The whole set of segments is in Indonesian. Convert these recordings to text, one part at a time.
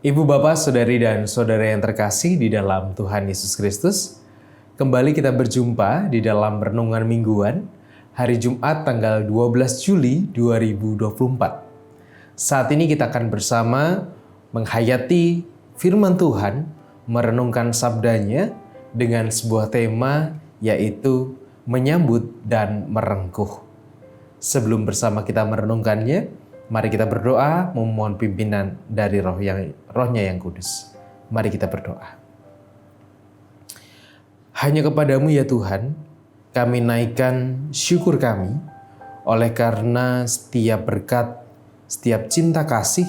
Ibu, Bapak, Saudari, dan Saudara yang terkasih di dalam Tuhan Yesus Kristus, kembali kita berjumpa di dalam Renungan Mingguan, hari Jumat tanggal 12 Juli 2024. Saat ini kita akan bersama menghayati firman Tuhan, merenungkan sabdanya dengan sebuah tema yaitu menyambut dan merengkuh. Sebelum bersama kita merenungkannya, mari kita berdoa memohon pimpinan dari Roh-Nya yang kudus. Mari kita berdoa. Hanya kepadamu ya Tuhan, kami naikkan syukur kami oleh karena setiap berkat, setiap cinta kasih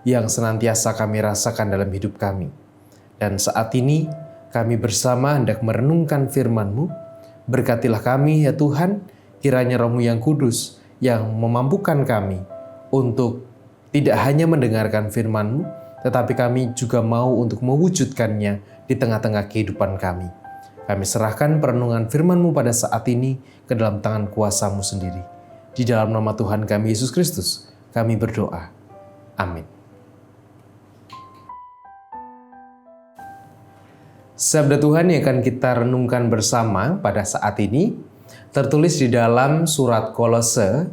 yang senantiasa kami rasakan dalam hidup kami. Dan saat ini kami bersama hendak merenungkan firman-Mu. Berkatilah kami ya Tuhan, kiranya Roh-Mu yang kudus yang memampukan kami untuk tidak hanya mendengarkan firman-Mu, tetapi kami juga mau untuk mewujudkannya di tengah-tengah kehidupan kami. Kami serahkan perenungan firman-Mu pada saat ini ke dalam tangan kuasa-Mu sendiri. Di dalam nama Tuhan kami Yesus Kristus, kami berdoa. Amin. Sabda Tuhan yang akan kita renungkan bersama pada saat ini tertulis di dalam surat Kolose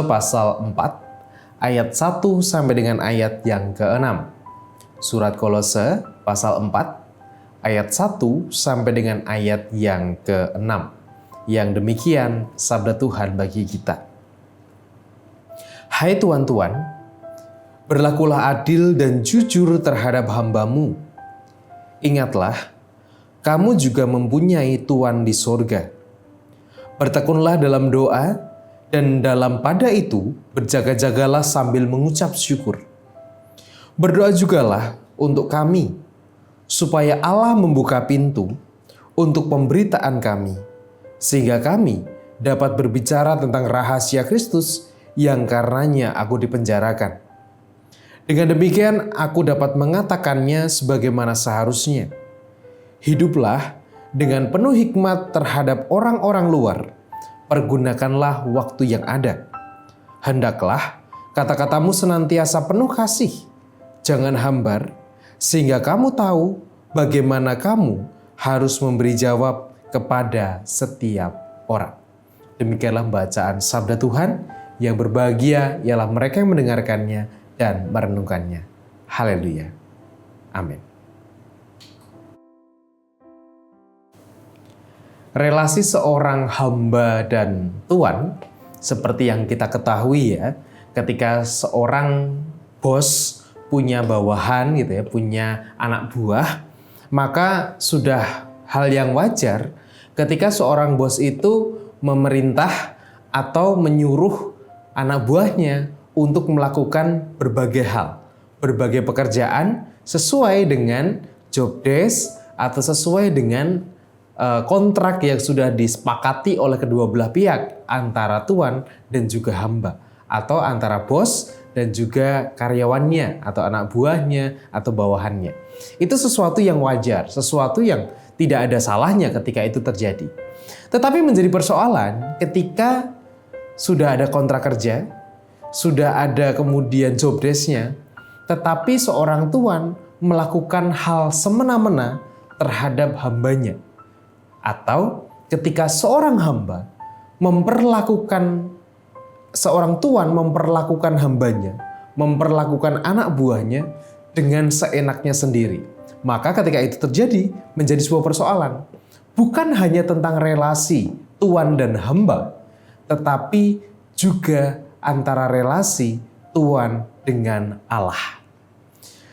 pasal 4 ayat 1 sampai dengan ayat yang ke-6. Surat Kolose pasal 4 ayat 1 sampai dengan ayat yang ke-6. Yang demikian sabda Tuhan bagi kita. Hai tuan-tuan, berlakulah adil dan jujur terhadap hamba-Mu. Ingatlah, kamu juga mempunyai Tuhan di sorga. Bertekunlah dalam doa, dan dalam pada itu berjaga-jagalah sambil mengucap syukur. Berdoa jugalah untuk kami, supaya Allah membuka pintu untuk pemberitaan kami, sehingga kami dapat berbicara tentang rahasia Kristus yang karenanya aku dipenjarakan. Dengan demikian aku dapat mengatakannya sebagaimana seharusnya. Hiduplah dengan penuh hikmat terhadap orang-orang luar. Pergunakanlah waktu yang ada. Hendaklah kata-katamu senantiasa penuh kasih. Jangan hambar, sehingga kamu tahu bagaimana kamu harus memberi jawab kepada setiap orang. Demikianlah bacaan sabda Tuhan. Yang berbahagia ialah mereka yang mendengarkannya dan merenungkannya. Haleluya. Amin. Relasi seorang hamba dan tuan, seperti yang kita ketahui ya, ketika seorang bos punya bawahan gitu ya, punya anak buah, maka sudah hal yang wajar ketika seorang bos itu memerintah atau menyuruh anak buahnya untuk melakukan berbagai hal, berbagai pekerjaan sesuai dengan job desk atau sesuai dengan kontrak yang sudah disepakati oleh kedua belah pihak antara tuan dan juga hamba, atau antara bos dan juga karyawannya atau anak buahnya atau bawahannya. Itu sesuatu yang wajar, sesuatu yang tidak ada salahnya ketika itu terjadi. Tetapi menjadi persoalan ketika sudah ada kontrak kerja, sudah ada kemudian job desk-nya, tetapi seorang tuan melakukan hal semena-mena terhadap hambanya. Atau ketika seorang tuan memperlakukan hambanya, memperlakukan anak buahnya dengan seenaknya sendiri. Maka ketika itu terjadi menjadi sebuah persoalan. Bukan hanya tentang relasi tuan dan hamba, tetapi juga antara relasi Tuhan dengan Allah.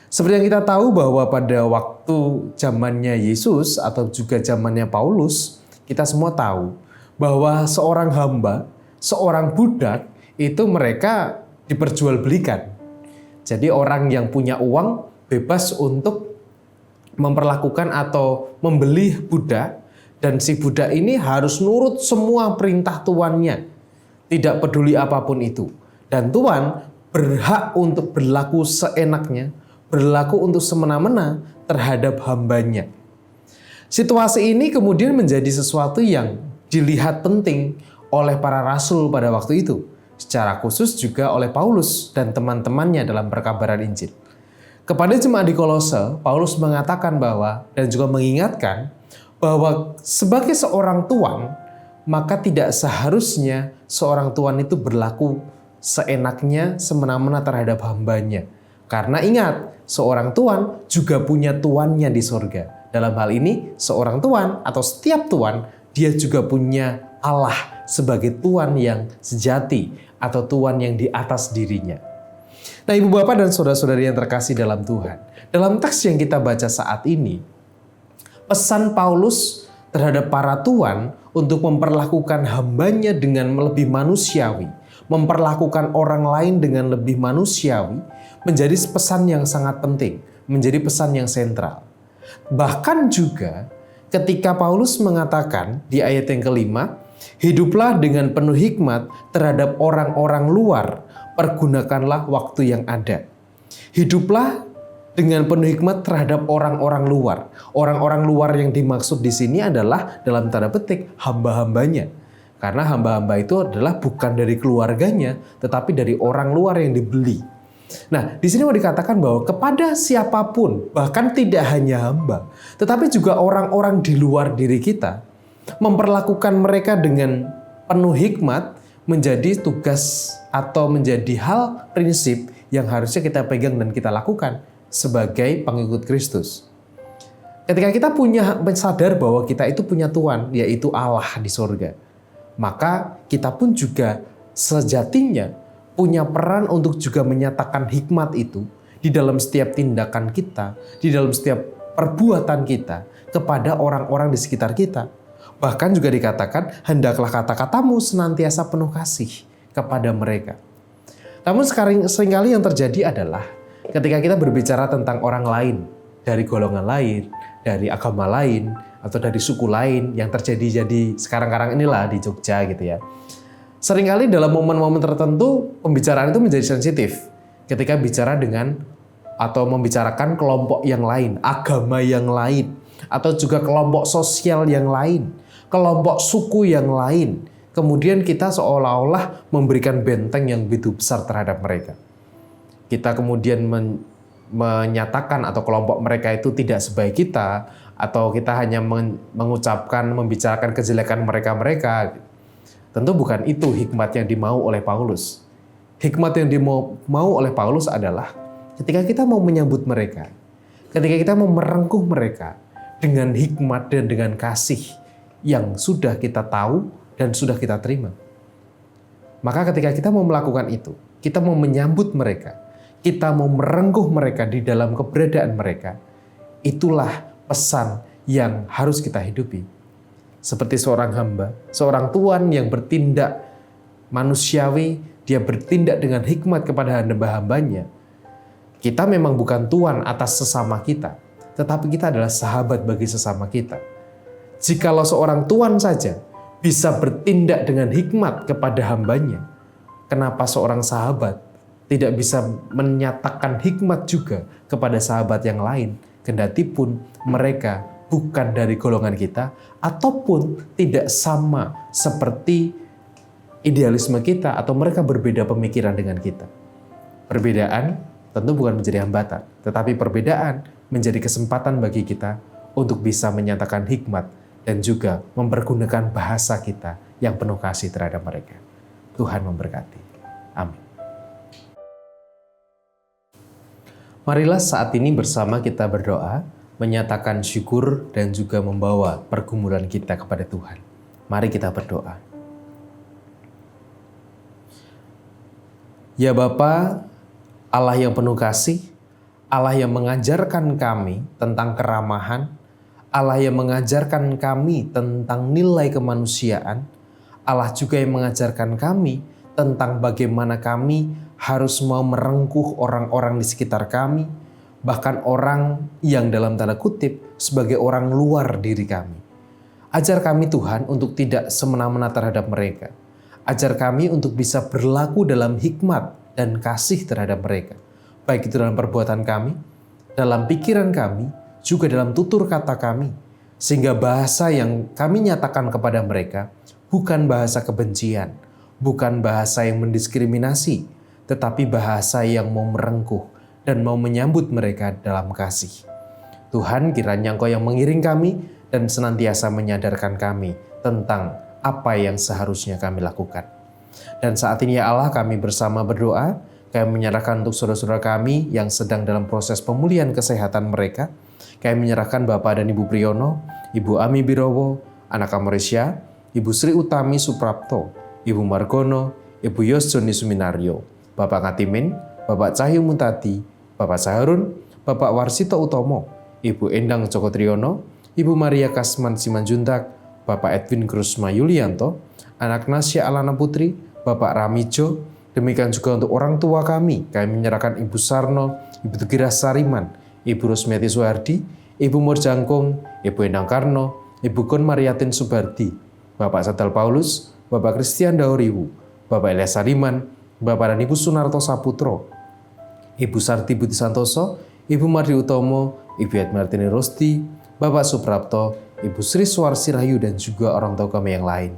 Seperti yang kita tahu bahwa pada waktu zamannya Yesus atau juga zamannya Paulus, kita semua tahu bahwa seorang hamba, seorang budak itu mereka diperjualbelikan. Jadi orang yang punya uang bebas untuk memperlakukan atau membeli budak, dan si budak ini harus nurut semua perintah tuannya. Tidak peduli apapun itu. Dan tuan berhak untuk berlaku seenaknya, berlaku untuk semena-mena terhadap hambanya. Situasi ini kemudian menjadi sesuatu yang dilihat penting oleh para rasul pada waktu itu. Secara khusus juga oleh Paulus dan teman-temannya dalam perkabaran Injil. Kepada jemaat di Kolose, Paulus mengatakan bahwa dan juga mengingatkan bahwa sebagai seorang tuan, maka tidak seharusnya seorang tuan itu berlaku seenaknya, semena-mena terhadap hambanya. Karena ingat, seorang tuan juga punya tuannya di surga. Dalam hal ini, seorang tuan atau setiap tuan, dia juga punya Allah sebagai tuan yang sejati atau tuan yang di atas dirinya. Nah, ibu bapak dan saudara-saudari yang terkasih dalam Tuhan, dalam teks yang kita baca saat ini, pesan Paulus terhadap para tuan untuk memperlakukan hambanya dengan lebih manusiawi, memperlakukan orang lain dengan lebih manusiawi, menjadi pesan yang sangat penting, menjadi pesan yang sentral. Bahkan juga ketika Paulus mengatakan di ayat yang kelima, hiduplah dengan penuh hikmat terhadap orang-orang luar, pergunakanlah waktu yang ada. Hiduplah dengan penuh hikmat terhadap orang-orang luar. Orang-orang luar yang dimaksud di sini adalah dalam tanda petik hamba-hambanya. Karena hamba-hamba itu adalah bukan dari keluarganya, tetapi dari orang luar yang dibeli. Nah, di sini mau dikatakan bahwa kepada siapapun, bahkan tidak hanya hamba, tetapi juga orang-orang di luar diri kita, memperlakukan mereka dengan penuh hikmat menjadi tugas atau menjadi hal prinsip yang harusnya kita pegang dan kita lakukan sebagai pengikut Kristus. Ketika kita sadar bahwa kita itu punya Tuhan, yaitu Allah di surga, maka kita pun juga sejatinya punya peran untuk juga menyatakan hikmat itu di dalam setiap tindakan kita, di dalam setiap perbuatan kita kepada orang-orang di sekitar kita. Bahkan juga dikatakan, hendaklah kata-katamu senantiasa penuh kasih kepada mereka. Namun seringkali yang terjadi adalah ketika kita berbicara tentang orang lain, dari golongan lain, dari agama lain, atau dari suku lain yang terjadi sekarang-karang inilah di Jogja gitu ya. Seringkali dalam momen-momen tertentu pembicaraan itu menjadi sensitif ketika bicara dengan atau membicarakan kelompok yang lain, agama yang lain, atau juga kelompok sosial yang lain, kelompok suku yang lain. Kemudian kita seolah-olah memberikan benteng yang begitu besar terhadap mereka. Kita kemudian menyatakan atau kelompok mereka itu tidak sebaik kita, atau kita hanya membicarakan kejelekan mereka-mereka. Tentu bukan itu hikmat yang dimau oleh Paulus. Hikmat yang dimau oleh Paulus adalah ketika kita mau menyambut mereka, ketika kita mau merengkuh mereka dengan hikmat dan dengan kasih yang sudah kita tahu dan sudah kita terima. Maka ketika kita mau melakukan itu, kita mau menyambut mereka, kita mau merengkuh mereka di dalam keberadaan mereka, itulah pesan yang harus kita hidupi. Seperti seorang hamba, seorang tuan yang bertindak manusiawi, dia bertindak dengan hikmat kepada hamba-hambanya. Kita memang bukan tuan atas sesama kita, tetapi kita adalah sahabat bagi sesama kita. Jikalau seorang tuan saja bisa bertindak dengan hikmat kepada hambanya, kenapa seorang sahabat tidak bisa menyatakan hikmat juga kepada sahabat yang lain, kendati pun mereka bukan dari golongan kita, ataupun tidak sama seperti idealisme kita, atau mereka berbeda pemikiran dengan kita. Perbedaan tentu bukan menjadi hambatan, tetapi perbedaan menjadi kesempatan bagi kita untuk bisa menyatakan hikmat dan juga mempergunakan bahasa kita yang penuh kasih terhadap mereka. Tuhan memberkati. Amin. Marilah saat ini bersama kita berdoa, menyatakan syukur dan juga membawa pergumulan kita kepada Tuhan. Mari kita berdoa. Ya Bapa, Allah yang penuh kasih, Allah yang mengajarkan kami tentang keramahan, Allah yang mengajarkan kami tentang nilai kemanusiaan, Allah juga yang mengajarkan kami tentang bagaimana kami harus mau merengkuh orang-orang di sekitar kami, bahkan orang yang dalam tanda kutip sebagai orang luar diri kami. Ajar kami Tuhan untuk tidak semena-mena terhadap mereka. Ajar kami untuk bisa berlaku dalam hikmat dan kasih terhadap mereka. Baik itu dalam perbuatan kami, dalam pikiran kami, juga dalam tutur kata kami. Sehingga bahasa yang kami nyatakan kepada mereka bukan bahasa kebencian, bukan bahasa yang mendiskriminasi, tetapi bahasa yang mau merengkuh dan mau menyambut mereka dalam kasih. Tuhan, kiranya Engkau yang mengiring kami dan senantiasa menyadarkan kami tentang apa yang seharusnya kami lakukan. Dan saat ini ya Allah, kami bersama berdoa, kami menyerahkan untuk saudara-saudara kami yang sedang dalam proses pemulihan kesehatan mereka. Kami menyerahkan Bapak dan Ibu Priyono, Ibu Ami Birowo, Anak Amoresya, Ibu Sri Utami Suprapto, Ibu Margono, Ibu Yos Joni Suminario, Bapak Ngatimin, Bapak Cahyu Muntadi, Bapak Saharun, Bapak Warsito Utomo, Ibu Endang Joko Triyono, Ibu Maria Kasman Simanjuntak, Bapak Edwin Krusma Yulianto, Anak Nasya Alana Putri, Bapak Ramijo. Demikian juga untuk orang tua kami menyerahkan Ibu Sarno, Ibu Tugira Sariman, Ibu Rosmiati Suhardi, Ibu Morjangkung, Ibu Endang Karno, Ibu Kun Mariatin Subardi, Bapak Sadal Paulus, Bapak Christian Dauriwu, Bapak Elias Sariman, Bapak dan Ibu Sunarto Saputro, Ibu Sarti Budi Santoso, Ibu Mardi Utomo, Ibu Edmartini Rosti, Bapak Suprapto, Ibu Sri Suwarsi Rahayu, dan juga orang tua kami yang lain.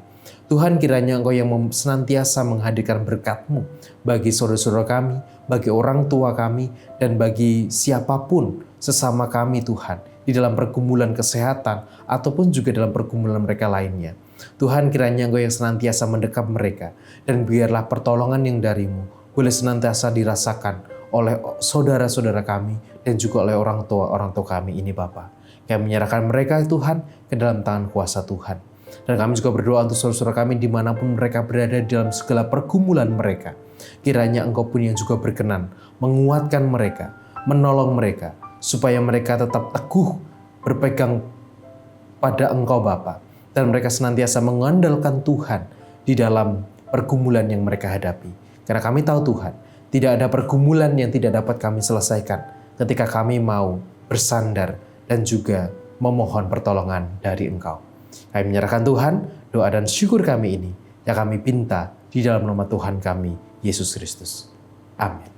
Tuhan, kiranya Engkau yang senantiasa menghadirkan berkat-Mu bagi saudara-saudara kami, bagi orang tua kami, dan bagi siapapun sesama kami Tuhan, di dalam pergumulan kesehatan ataupun juga dalam pergumulan mereka lainnya. Tuhan, kiranya Engkau yang senantiasa mendekap mereka, dan biarlah pertolongan yang dari-Mu boleh senantiasa dirasakan oleh saudara-saudara kami dan juga oleh orang tua kami ini Bapa. Kami menyerahkan mereka Tuhan ke dalam tangan kuasa Tuhan. Dan kami juga berdoa untuk saudara-saudara kami dimanapun mereka berada dalam segala pergumulan mereka. Kiranya Engkau pun yang juga berkenan menguatkan mereka, menolong mereka, supaya mereka tetap teguh berpegang pada Engkau Bapa. Dan mereka senantiasa mengandalkan Tuhan di dalam pergumulan yang mereka hadapi. Karena kami tahu Tuhan, tidak ada pergumulan yang tidak dapat kami selesaikan ketika kami mau bersandar dan juga memohon pertolongan dari Engkau. Kami menyerahkan Tuhan, doa dan syukur kami ini yang kami pinta di dalam nama Tuhan kami, Yesus Kristus. Amin.